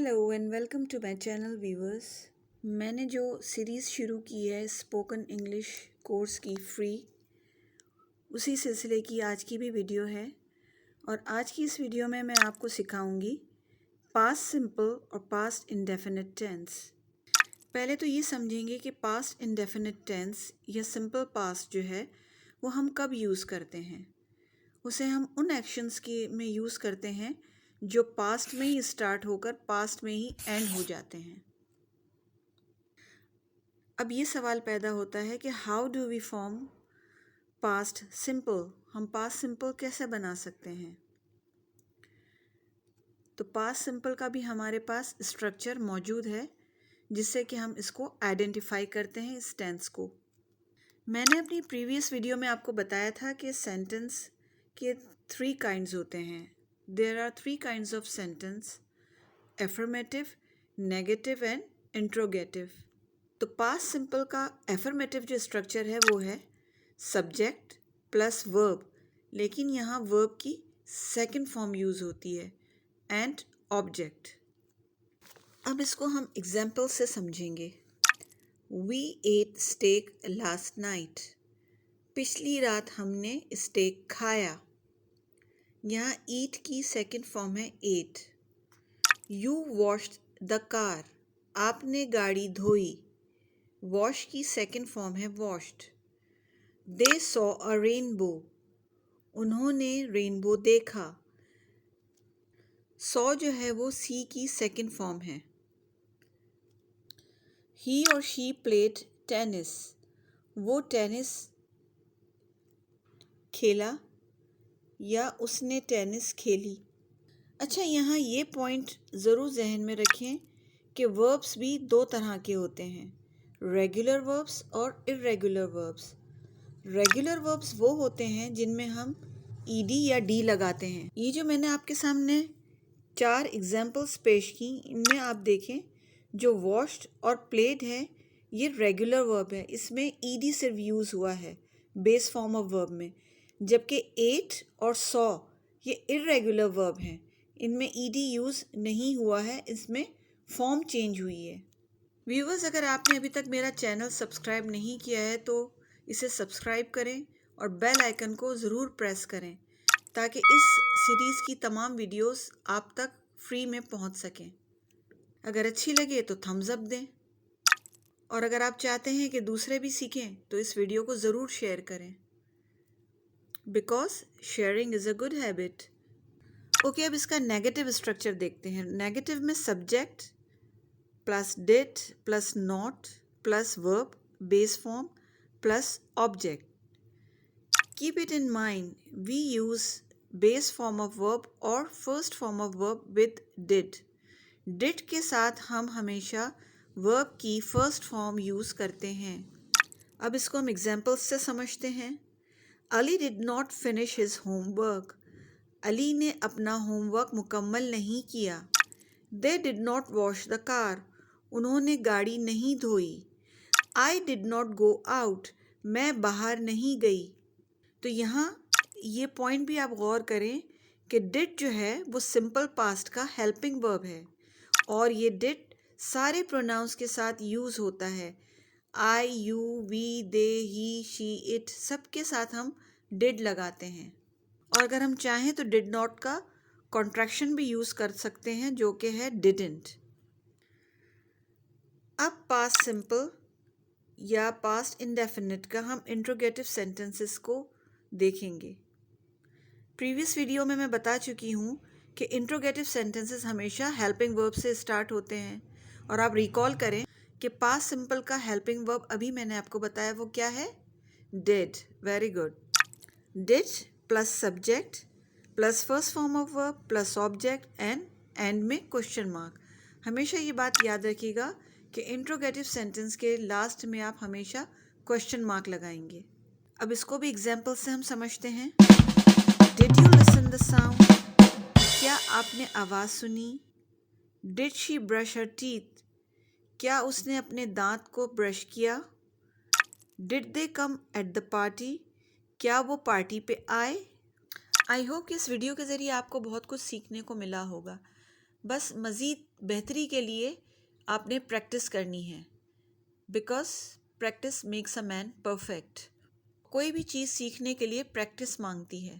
Hello and welcome to my channel viewers. मैंने जो series शुरू की है स्पोकन इंग्लिश कोर्स की फ्री, उसी सिलसिले की आज की भी वीडियो है। और आज की इस वीडियो में मैं आपको सिखाऊंगी पास्ट सिंपल और पास्ट इंडेफिनिट टेंस। पहले तो ये समझेंगे कि पास्ट इंडेफिनिट टेंस या सिंपल पास्ट जो है वो हम कब यूज़ करते हैं। उसे हम उन एक्शंस के में यूज़ करते हैं जो पास्ट में ही स्टार्ट होकर पास्ट में ही एंड हो जाते हैं। अब ये सवाल पैदा होता है कि how do we form past simple. हम पास्ट सिंपल कैसे बना सकते हैं? तो पास्ट सिंपल का भी हमारे पास स्ट्रक्चर मौजूद है जिससे कि हम इसको आइडेंटिफाई करते हैं, इस टेंस को। मैंने अपनी प्रीवियस वीडियो में आपको बताया था कि सेंटेंस के 3 काइंड्स होते हैं। There are 3 kinds of sentence: affirmative, negative and interrogative. तो पास्ट सिंपल का एफर्मेटिव जो स्ट्रक्चर है वो है सब्जेक्ट प्लस वर्ब, लेकिन यहाँ वर्ब की सेकंड फॉर्म यूज़ होती है एंड ऑब्जेक्ट। अब इसको हम एग्जाम्पल से समझेंगे। We ate steak last night. पिछली रात हमने स्टेक खाया। यहाँ ईट की सेकंड फॉर्म है ate. You washed the car. आपने गाड़ी धोई। वॉश की सेकंड फॉर्म है washed. They saw a rainbow. उन्होंने रेनबो देखा। सॉ जो है वो सी की सेकंड फॉर्म है। ही और शी प्लेड टेनिस। वो टेनिस खेला या उसने टेनिस खेली। अच्छा, यहाँ ये पॉइंट ज़रूर जहन में रखें कि वर्ब्स भी 2 तरह के होते हैं, रेगुलर वर्ब्स और इर्रेगुलर वर्ब्स। रेगुलर वर्ब्स वो होते हैं जिनमें हम ईडी या डी लगाते हैं। ये जो मैंने आपके सामने 4 एग्जाम्पल्स पेश की, इनमें आप देखें जो वॉश्ड और प्लेड है ये रेगुलर वर्ब है, इसमें ईडी सिर्फ यूज़ हुआ है बेस फॉर्म ऑफ वर्ब में। जबकि एट और सॉ ये इर्रेगुलर वर्ब हैं, इनमें ईडी यूज़ नहीं हुआ है, इसमें फॉर्म चेंज हुई है। व्यूवर्स, अगर आपने अभी तक मेरा चैनल सब्सक्राइब नहीं किया है तो इसे सब्सक्राइब करें और बेल आइकन को ज़रूर प्रेस करें ताकि इस सीरीज़ की तमाम वीडियोस आप तक फ्री में पहुंच सकें। अगर अच्छी लगे तो थम्स अप दें, और अगर आप चाहते हैं कि दूसरे भी सीखें तो इस वीडियो को ज़रूर शेयर करें, because sharing is a good habit. Okay, अब इसका नेगेटिव स्ट्रक्चर देखते हैं। नेगेटिव में subject plus did plus not plus verb base form plus object. Keep it in mind, we use base form of verb or first form of verb with did. Did के साथ हम हमेशा verb की first form use करते हैं। अब इसको हम examples से समझते हैं। Ali did not finish his homework. Ali ने अपना होमवर्क मुकम्मल नहीं किया। They did not wash the car. उन्होंने गाड़ी नहीं धोई। I did not go out. मैं बाहर नहीं गई। तो यहाँ ये पॉइंट भी आप गौर करें कि डिड जो है वो सिंपल पास्ट का हेल्पिंग वर्ब है और ये डिड सारे प्रोनाउंस के साथ यूज़ होता है। I, you, we, they, he, she, it सब के साथ हम डिड लगाते हैं। और अगर हम चाहें तो डिड नॉट का कॉन्ट्रैक्शन भी यूज़ कर सकते हैं जो कि है डिडंट। अब पास्ट सिंपल या पास्ट इंडेफिनिट का हम इंट्रोगेटिव सेंटेंसेस को देखेंगे। प्रीवियस वीडियो में मैं बता चुकी हूँ कि इंट्रोगेटिव सेंटेंसेस हमेशा हेल्पिंग वर्ब से स्टार्ट होते हैं, और आप रिकॉल करें कि पास्ट सिंपल का हेल्पिंग वर्ब अभी मैंने आपको बताया वो क्या है, did. Very good. Did plus subject plus first form of verb plus object and में क्वेश्चन मार्क। हमेशा ये बात याद रखिएगा कि इंट्रोगेटिव सेंटेंस के लास्ट में आप हमेशा क्वेश्चन मार्क लगाएंगे। अब इसको भी एग्जाम्पल से हम समझते हैं। Did you listen the sound? क्या आपने आवाज़ सुनी? Did she brush her teeth? क्या उसने अपने दांत को ब्रश किया? Did they come at the party? क्या वो पार्टी पे आए? आई होप कि इस वीडियो के ज़रिए आपको बहुत कुछ सीखने को मिला होगा। بس مزید بہتری کے لیے آپ نے پریکٹس کرنی ہے، because practice makes a man perfect. کوئی بھی چیز سیکھنے کے لیے پریکٹس مانگتی ہے.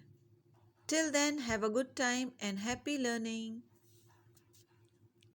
Till then have a good time and happy learning.